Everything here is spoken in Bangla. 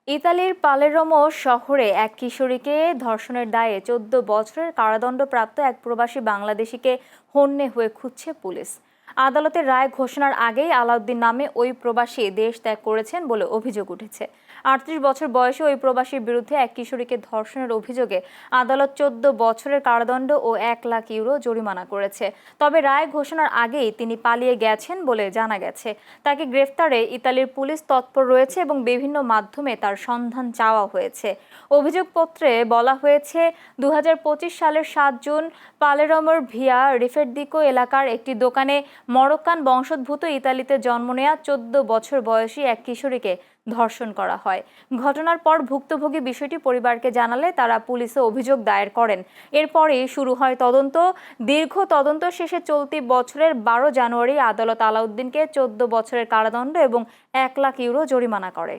ইতালির পালেরমো শহরে এক কিশোরীকে ধর্ষণের দায়ে ১৪ বছরের কারাদণ্ডপ্রাপ্ত এক প্রবাসী বাংলাদেশিকে হন্যে হয়ে খুঁজছে পুলিশ। আদালতের রায় ঘোষণার আগেই আলাউদ্দিন নামে ওই প্রবাসী দেশ ত্যাগ করেছেন বলে অভিযোগ উঠেছে। ৩৮ বছর বয়সী ওই প্রবাসীর বিরুদ্ধে এক কিশোরীকে ধর্ষণের অভিযোগে আদালত ১৪ বছরের কারাদণ্ড ও ১,০০,০০০ ইউরো জরিমানা করেছে। তবে রায় ঘোষণার আগেই তিনি পালিয়ে গেছেন বলে জানা গেছে। তাকে গ্রেফতারে ইতালির পুলিশ তৎপর রয়েছে এবং বিভিন্ন মাধ্যমে তার সন্ধান চাওয়া হয়েছে। অভিযোগপত্রে বলা হয়েছে ২০২৫ সালের ৭ জুন পালেরমোর ভিয়া রিফেরদিকো এলাকার একটি দোকানে মরক্কান বংশোদ্ভূত ইতালিতে জন্ম নেয়া ১৪ বছর বয়সী এক কিশোরীকে ধর্ষণ করা হয়। ঘটনার পর ভুক্তভোগী বিষয়টি পরিবারকে জানালে তারা পুলিশে অভিযোগ দায়ের করেন। এরপরই শুরু হয় তদন্ত। দীর্ঘ তদন্ত শেষে চলতি বছরের ১২ জানুয়ারি আদালত আলাউদ্দিনকে ১৪ বছরের কারাদণ্ড এবং ১,০০,০০০ ইউরো জরিমানা করে।